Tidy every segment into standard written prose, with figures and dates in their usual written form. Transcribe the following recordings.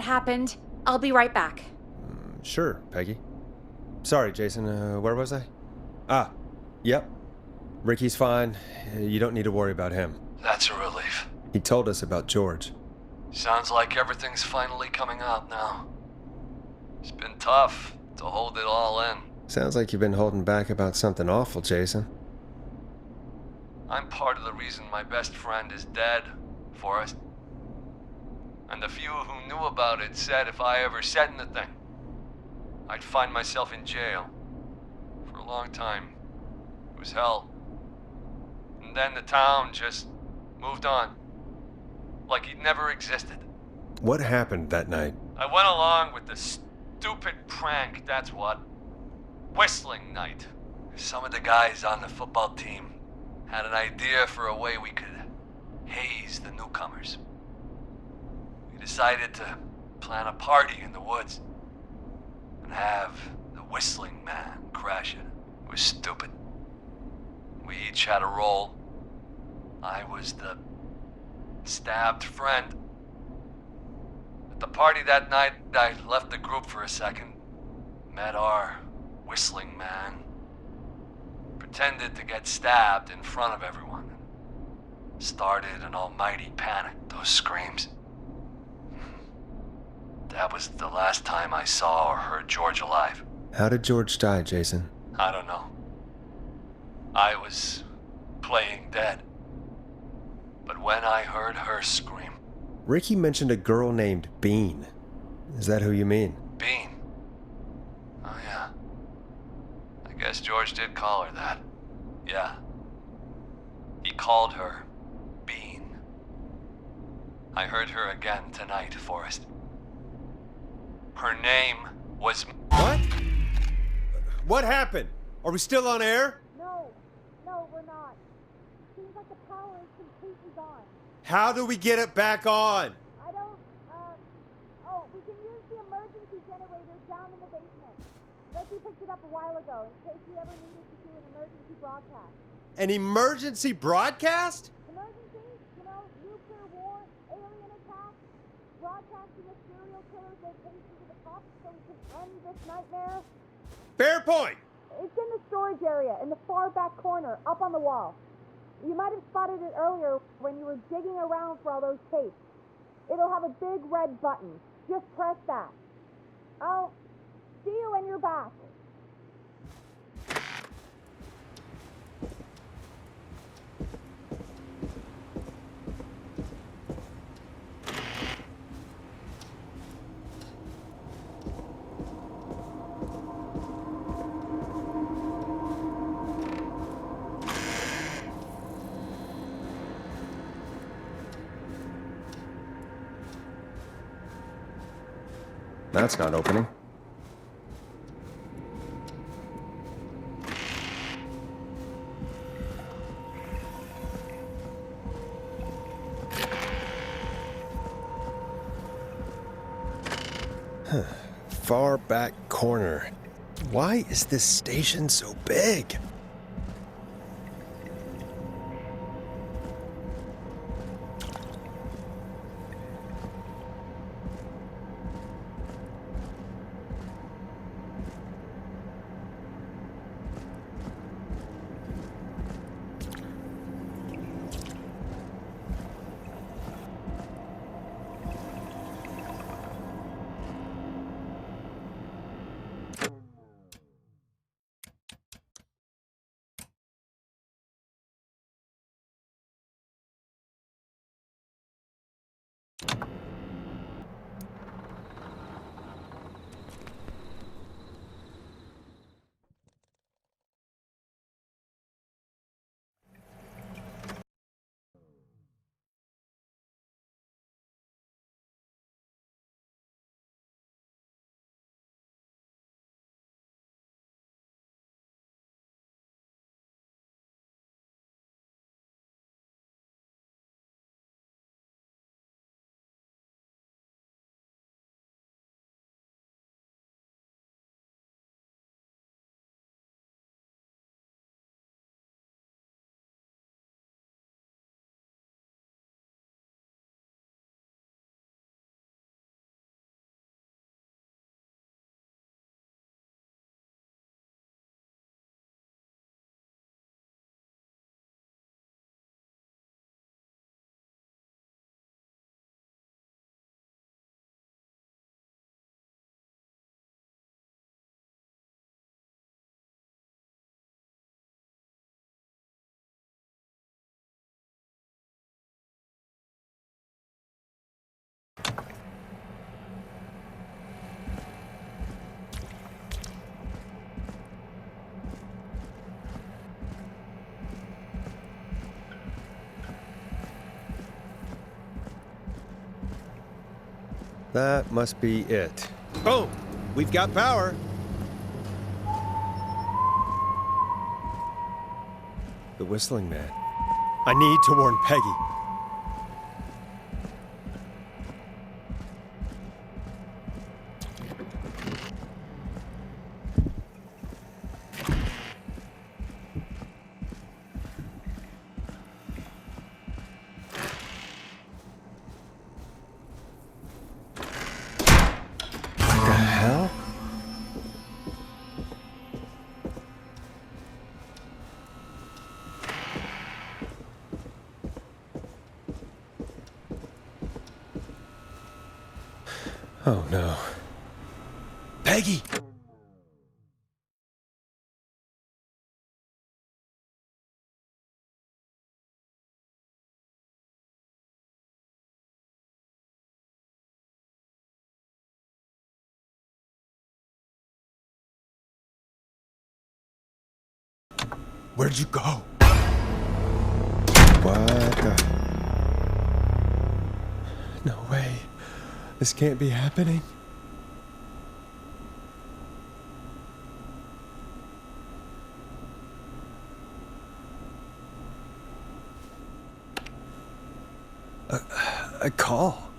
happened. I'll be right back. Sure, Peggy. Sorry, Jason, where was I? Yep. Ricky's fine. You don't need to worry about him. That's a relief. He told us about George. Sounds like everything's finally coming out now. It's been tough to hold it all in. Sounds like you've been holding back about something awful, Jason. I'm part of the reason my best friend is dead, Forrest. And the few who knew about it said if I ever said anything, I'd find myself in jail. For a long time. It was hell. And then the town just moved on. Like he'd never existed. What happened that night? I went along with the stupid prank, that's what. Whistling night. Some of the guys on the football team had an idea for a way we could haze the newcomers. We decided to plan a party in the woods and have the whistling man crash it. It was stupid. We each had a role. I was the stabbed friend. At the party that night, I left the group for a second, met our whistling man, pretended to get stabbed in front of everyone, started an almighty panic. Those screams. That was the last time I saw or heard George alive. How did George die, Jason? I don't know. I was playing dead. But when I heard her scream... Ricky mentioned a girl named Bean. Is that who you mean? Bean? Oh yeah. I guess George did call her that. Yeah. He called her Bean. I heard her again tonight, Forrest. Her name was... What? What happened? Are we still on air? No, we're not. Seems like the power is completely gone. How do we get it back on? I don't, we can use the emergency generator down in the basement. Reggie picked it up a while ago in case we ever needed to do an emergency broadcast. An emergency broadcast? Emergency? You know, nuclear war, alien attack, broadcasting a serial killer's location to the cops so we can end this nightmare. Fair point! It's in the storage area, in the far back corner, up on the wall. You might have spotted it earlier when you were digging around for all those tapes. It'll have a big red button. Just press that. I'll see you when you're back. That's not opening. Far back corner. Why is this station so big? That must be it. Boom! We've got power! The whistling man. I need to warn Peggy. What the hell? Oh no. Peggy! Where'd you go? What the? No way. This can't be happening. A call.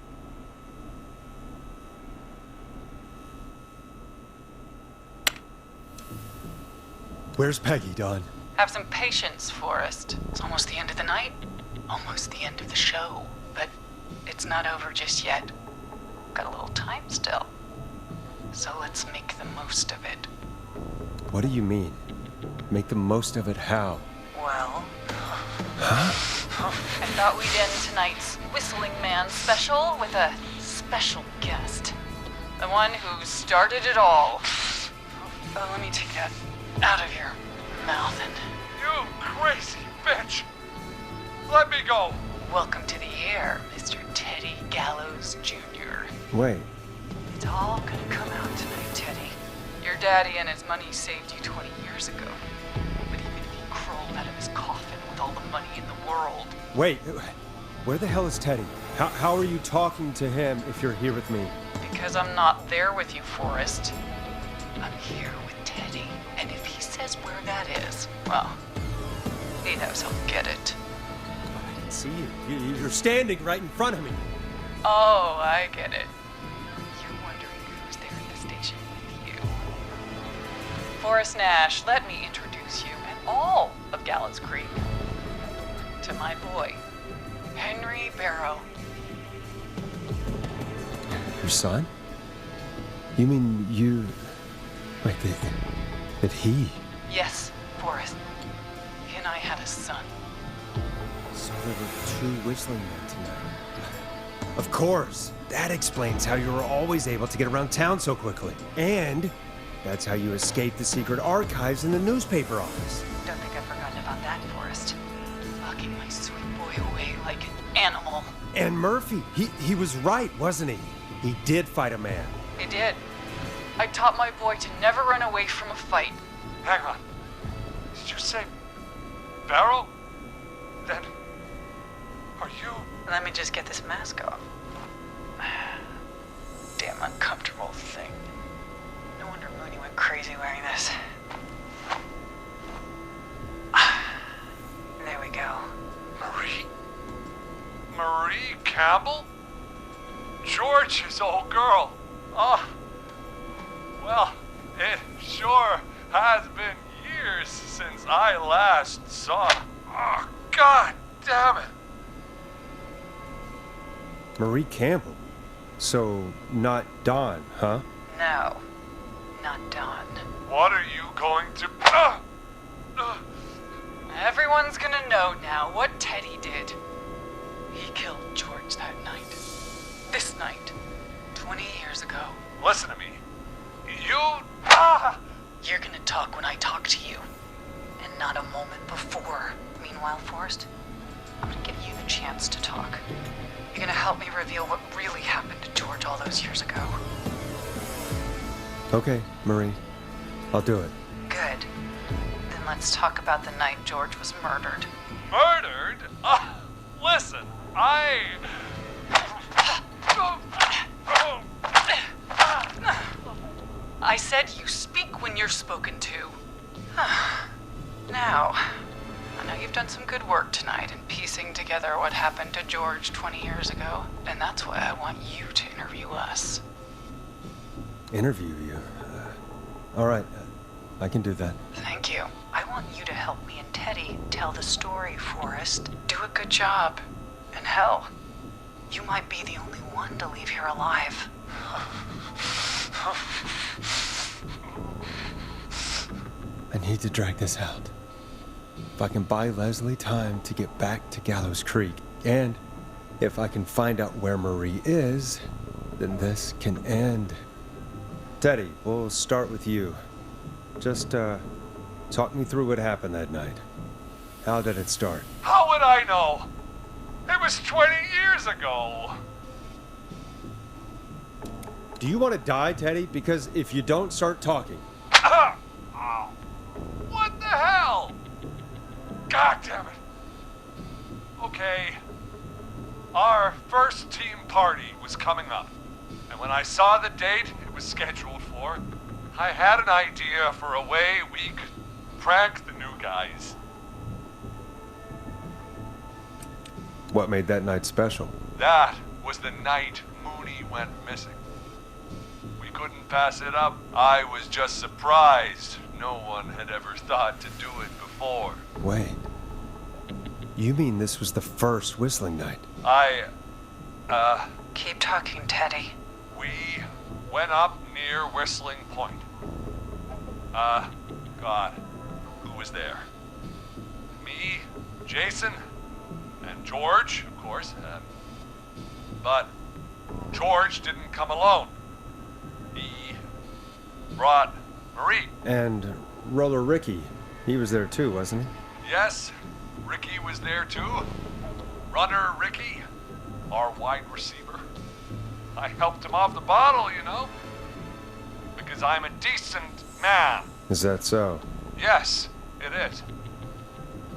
Where's Peggy, Don? Have some patience, Forrest. It's almost the end of the night, almost the end of the show, but it's not over just yet. Got a little time still. So let's make the most of it. What do you mean? Make the most of it how? Well... I thought we'd end tonight's Whistling Man special with a special guest. The one who started it all. Let me take that out of your mouth and... You crazy bitch! Let me go! Welcome to the air, Mr. Teddy Gallows Jr. Wait. It's all gonna come out tonight, Teddy. Your daddy and his money saved you 20 years ago. But even if he crawled out of his coffin with all the money in the world... Wait. Where the hell is Teddy? How are you talking to him if you're here with me? Because I'm not there with you, Forrest. I'm here with Teddy. And if he says where that is, well, he knows he'll get it. I can see you. You're standing right in front of me. Oh, I get it. You're wondering who's there at the station with you. Forrest Nash, let me introduce you and all of Gallows Creek to my boy, Henry Barrow. Your son? You mean you... Like that he... Yes, Forrest. He and I had a son. So there were two whistling men tonight. Of course. That explains how you were always able to get around town so quickly. And that's how you escaped the secret archives in the newspaper office. Don't think I've forgotten about that, Forrest. Locking my sweet boy away like an animal. And Murphy, he was right, wasn't he? He did fight a man. He did. I taught my boy to never run away from a fight. Hang on. Did you say Barrow? Then are you... Let me just get this mask off. Damn uncomfortable thing. No wonder Mooney went crazy wearing this. There we go. Marie Campbell? George's old girl. Oh, well, it sure has been years since I last saw. Oh, God damn it. Marie Campbell? So, not Dawn, huh? No, not Dawn. What are you going to... Everyone's gonna know now what Teddy did. He killed George that night. This night. 20 years ago. Listen to me. You... You're gonna talk when I talk to you. And not a moment before. Meanwhile, Forrest, I'm gonna give you the chance to talk. You're gonna help me reveal what really happened to George all those years ago. Okay, Marie. I'll do it. Good. Then let's talk about the night George was murdered. Murdered? Listen, I... I said you speak when you're spoken to. Now, I know you've done some good work tonight in piecing together what happened to George 20 years ago, and that's why I want you to interview us. Interview you? All right, I can do that. Thank you. I want you to help me and Teddy tell the story, Forrest. Do a good job. And hell, you might be the only one to leave here alive. I need to drag this out. If I can buy Leslie time to get back to Gallows Creek, and if I can find out where Marie is, then this can end. Teddy, we'll start with you. Just, talk me through what happened that night. How did it start? How would I know? It was 20 years ago. Do you want to die, Teddy? Because if you don't start talking... Ow. What the hell? God damn it. Okay. Our first team party was coming up. And when I saw the date it was scheduled for, I had an idea for a way we could prank the new guys. What made that night special? That was the night Mooney went missing. We couldn't pass it up. I was just surprised no one had ever thought to do it before. Wait. You mean this was the first whistling night? Keep talking, Teddy. We went up near Whistling Point. God, who was there? Me, Jason, and George, of course. But George didn't come alone. He brought Marie. And Roller Ricky, he was there too, wasn't he? Yes, Ricky was there too. Runner Ricky, our wide receiver. I helped him off the bottle, you know. Because I'm a decent man. Is that so? Yes, it is.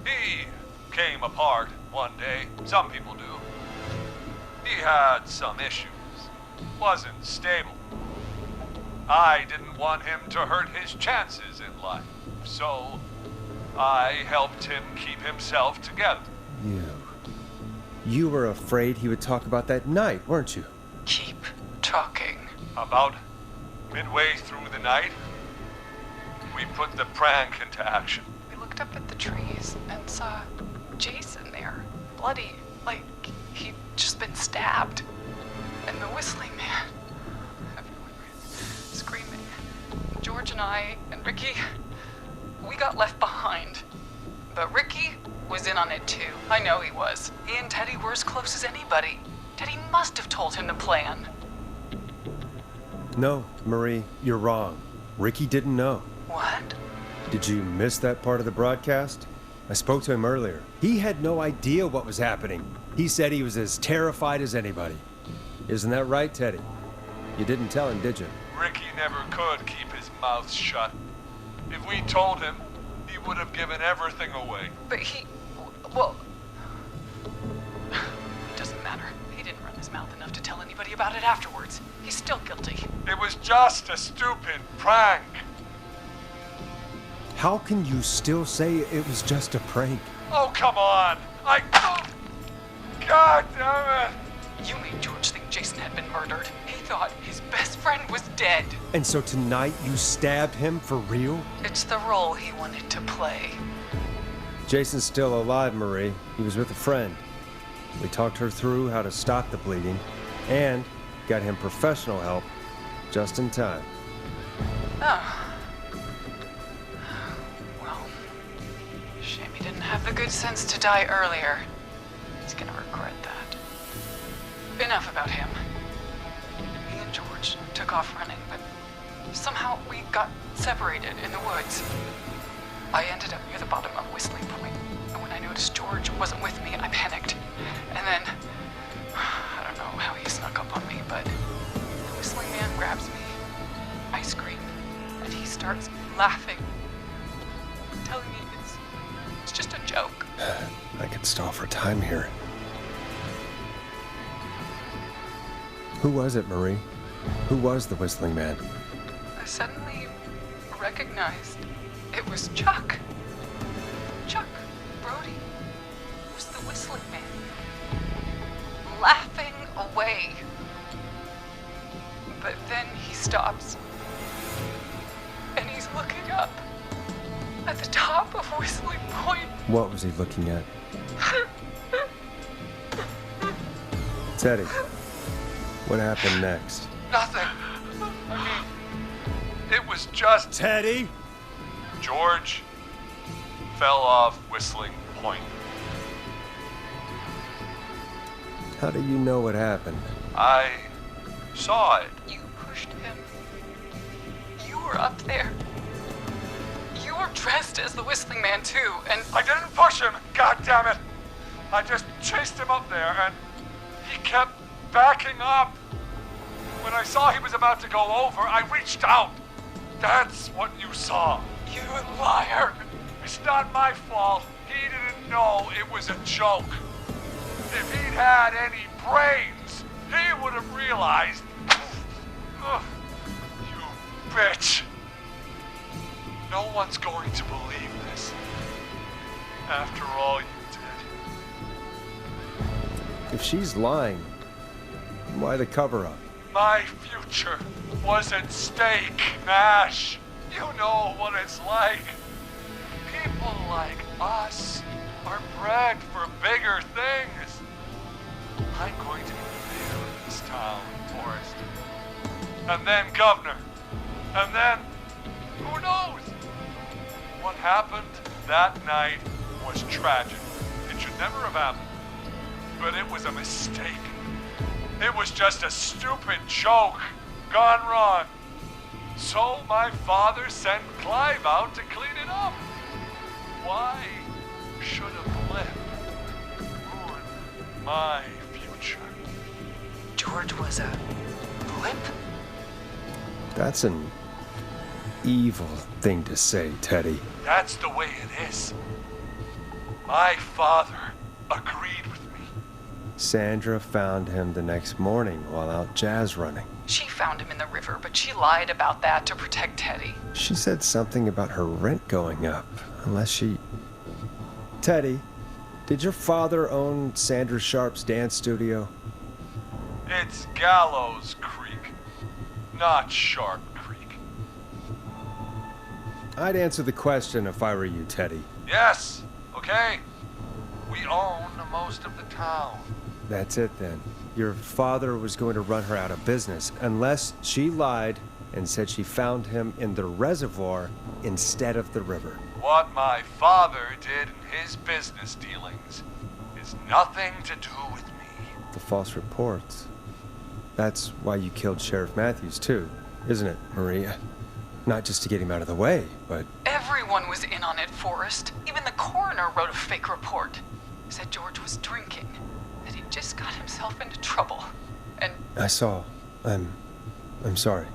He came apart one day. Some people do. He had some issues. Wasn't stable. I didn't want him to hurt his chances in life. So, I helped him keep himself together. You were afraid he would talk about that night, weren't you? Keep talking. About midway through the night, we put the prank into action. We looked up at the trees and saw Jason there, bloody, like he'd just been stabbed. And the whistling man, everyone ran, screaming. George and I and Ricky, we got left behind. But Ricky was in on it too. I know he was. He and Teddy were as close as anybody. Teddy must have told him the plan. No, Marie, you're wrong. Ricky didn't know. What? Did you miss that part of the broadcast? I spoke to him earlier. He had no idea what was happening. He said he was as terrified as anybody. Isn't that right, Teddy? You didn't tell him, did you? Ricky never could keep his mouth shut. If we told him, he would have given everything away. But well, it doesn't matter. He didn't run his mouth enough to tell anybody about it afterwards. He's still guilty. It was just a stupid prank. How can you still say it was just a prank? Oh, come on. God damn it. You made George think Jason had been murdered. He thought his best friend was dead. And so tonight you stabbed him for real? It's the role he wanted to play. Jason's still alive, Marie. He was with a friend. We talked her through how to stop the bleeding and got him professional help just in time. Oh. Well, shame he didn't have the good sense to die earlier. He's gonna regret that. Enough about him. Me and George took off running, but somehow we got separated in the woods. I ended up near the bottom of Whistling Point, and when I noticed George wasn't with me, I panicked. And then, I don't know how he snuck up on me, but the whistling man grabs me. I scream, and he starts laughing, telling me it's just a joke. I could stall for time here. Who was it, Marie? Who was the whistling man? A suddenly recognized it was Chuck. Chuck Brody was the whistling man, laughing away. But then he stops, and he's looking up at the top of Whistling Point. What was he looking at? Teddy, what happened next? Nothing. I mean, it was just Teddy? George fell off Whistling Point. How do you know what happened? I saw it. You pushed him. You were up there. You were dressed as the Whistling Man too, and I didn't push him, god damn it! I just chased him up there and he kept backing up. When I saw he was about to go over, I reached out. That's what you saw. you liar. It's not my fault. He didn't know it was a joke. If he'd had any brains, he would have realized. Ugh, you bitch. No one's going to believe this. After all you did. If she's lying, why the cover-up? My future was at stake, Nash. You know what it's like. People like us are bred for bigger things. I'm going to be the mayor of this town, Forrest. And then governor. And then, who knows? What happened that night was tragic. It should never have happened. But it was a mistake. It was just a stupid joke gone wrong. So my father sent Clive out to clean it up. Why should a blip ruin my future? George was a blip? That's an evil thing to say, Teddy. That's the way it is. My father agreed with me. Sandra found him the next morning while out jazz running. She found him in the river, but she lied about that to protect Teddy. She said something about her rent going up, unless she... Teddy, did your father own Sandra Sharp's dance studio? It's Gallows Creek, not Sharp Creek. I'd answer the question if I were you, Teddy. Yes, okay. We own most of the town. That's it then. Your father was going to run her out of business unless she lied and said she found him in the reservoir instead of the river. What my father did in his business dealings is nothing to do with me. The false reports. That's why you killed Sheriff Matthews too, isn't it, Maria? Not just to get him out of the way, but... Everyone was in on it, Forrest. Even the coroner wrote a fake report. Said George was drinking, that he just got himself into trouble. And I saw. I'm sorry.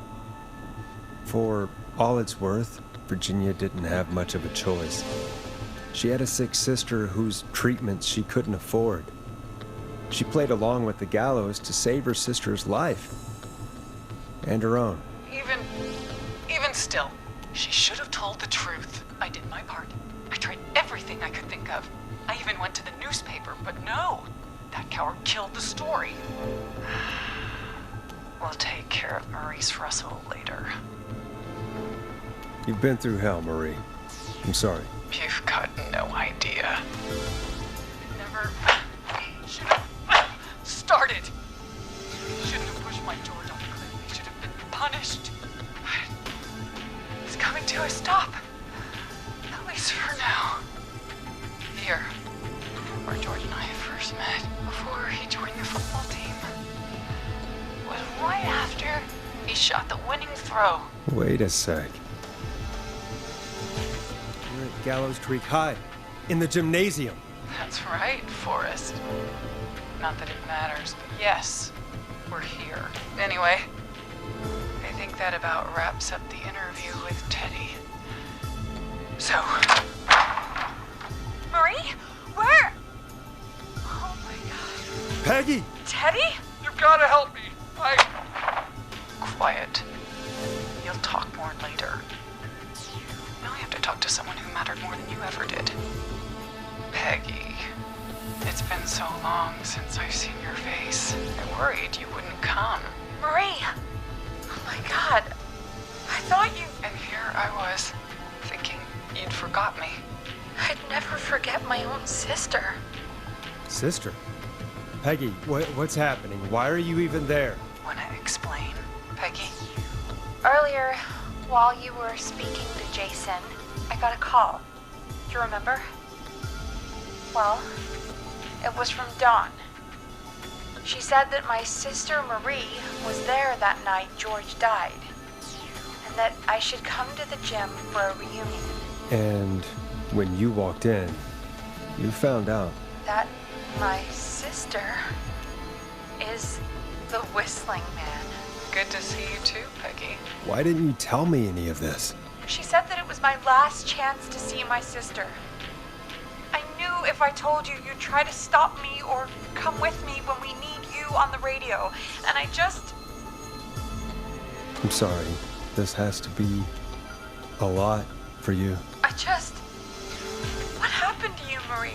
For all it's worth, Virginia didn't have much of a choice. She had a sick sister whose treatments she couldn't afford. She played along with the gallows to save her sister's life. And her own. even still, she should have told the truth. I did my part. I tried everything I could think of. I even went to the newspaper, but no. That coward killed the story. We'll take care of Maurice Russell later. You've been through hell, Marie. I'm sorry. You've got no idea. Never should have started. Shouldn't have pushed my George off the cliff. He should have been punished. It's coming to a stop. At least for now. Here, where George and I first met, before he joined the football team, was right after he shot the winning throw. Wait a sec. We're at Gallows Creek High, in the gymnasium. That's right, Forrest. Not that it matters, but yes, we're here. Anyway, I think that about wraps up the interview with Teddy. So, Marie? Where? oh my god. Peggy! Teddy? You've got to help me. Quiet. You'll we'll talk more later. Now I have to talk to someone who mattered more than you ever did. Peggy. It's been so long since I've seen your face. I worried you wouldn't come. Marie! Oh my god. I thought you... And here I was, thinking you'd forgot me. I'd never forget my own sister. Sister? Peggy, what's happening? Why are you even there? Wanna explain, Peggy? Earlier, while you were speaking to Jason, I got a call. Do you remember? Well, it was from Dawn. She said that my sister Marie was there that night George died, and that I should come to the gym for a reunion. And when you walked in, you found out. That my sister is the Whistling Man. Good to see you too, Peggy. Why didn't you tell me any of this? She said that it was my last chance to see my sister. I knew if I told you, you'd try to stop me or come with me when we need you on the radio. And I just... I'm sorry. This has to be a lot for you. What happened to you, Marie?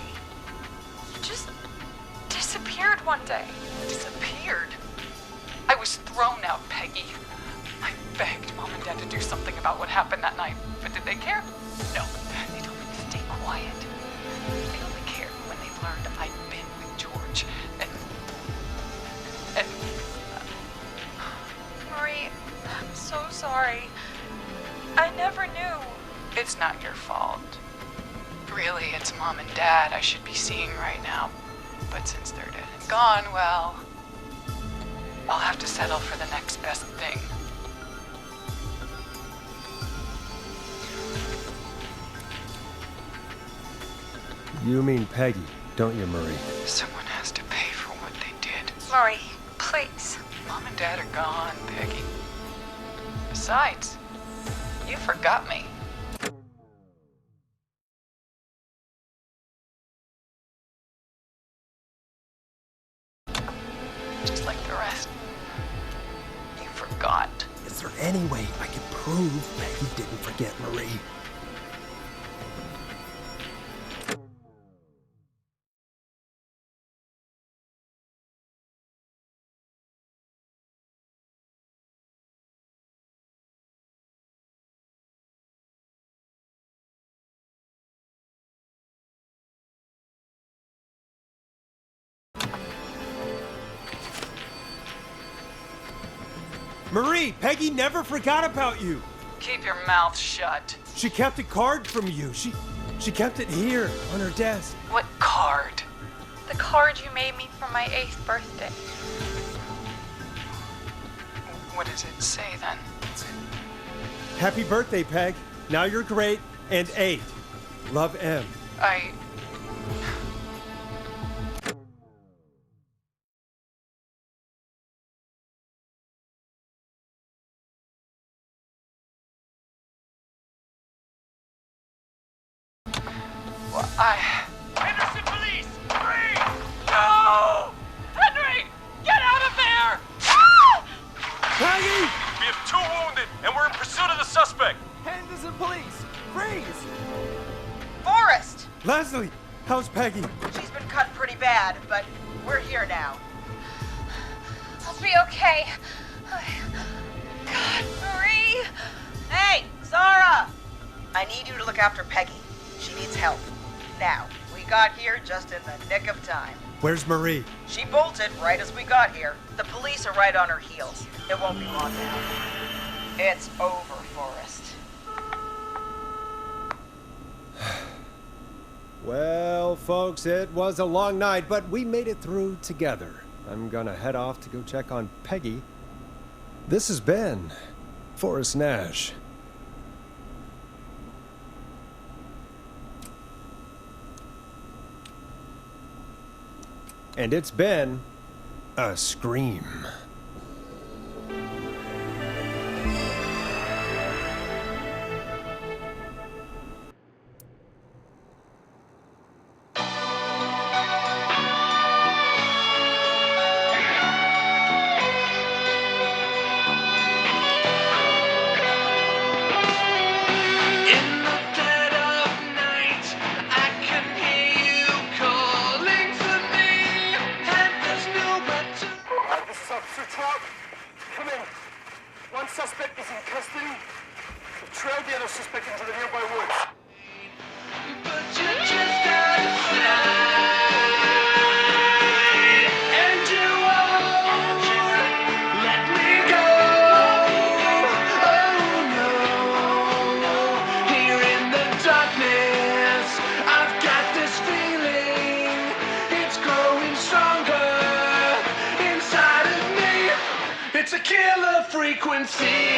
You just disappeared one day. Disappeared? I was thrown out, Peggy. I begged Mom and Dad to do something about what happened that night, but did they care? No. They told me to stay quiet. They only cared when they learned I'd been with George. And Marie, I'm so sorry. I never knew. it's not your fault. Really, it's Mom and Dad I should be seeing right now. But since they're dead and gone, well, I'll have to settle for the next best thing. You mean Peggy, don't you, Marie? Someone has to pay for what they did. Marie, please. Mom and Dad are gone, Peggy. Besides, you forgot me. Just like the rest. You forgot. Is there any way I can prove Peggy didn't forget Marie? Marie, Peggy never forgot about you. Keep your mouth shut. She kept a card from you. She kept it here on her desk. What card? The card you made me for my 8th birthday. What does it say then? Happy birthday, Peg. Now you're great and 8. Love, M. Henderson police! Free! No! Henry! Get out of there! Peggy! We have 2 wounded, and we're in pursuit of the suspect. Henderson police! Freeze! Forrest! Leslie, how's Peggy? She's been cut pretty bad, but we're here now. I'll be okay. God, Marie! Hey, Zara! I need you to look after Peggy. She needs help. Now, we got here just in the nick of time. Where's Marie? She bolted right as we got here. The police are right on her heels. It won't be long now. It's over, Forrest. Well, folks, it was a long night, but we made it through together. I'm gonna head off to go check on Peggy. This has been Forrest Nash. And it's been a scream. is in custody. We've trailed the other suspect into the nearby woods. But you just gotta and you won't let me go. Oh no, here in the darkness, I've got this feeling, it's growing stronger inside of me. It's a killer frequency.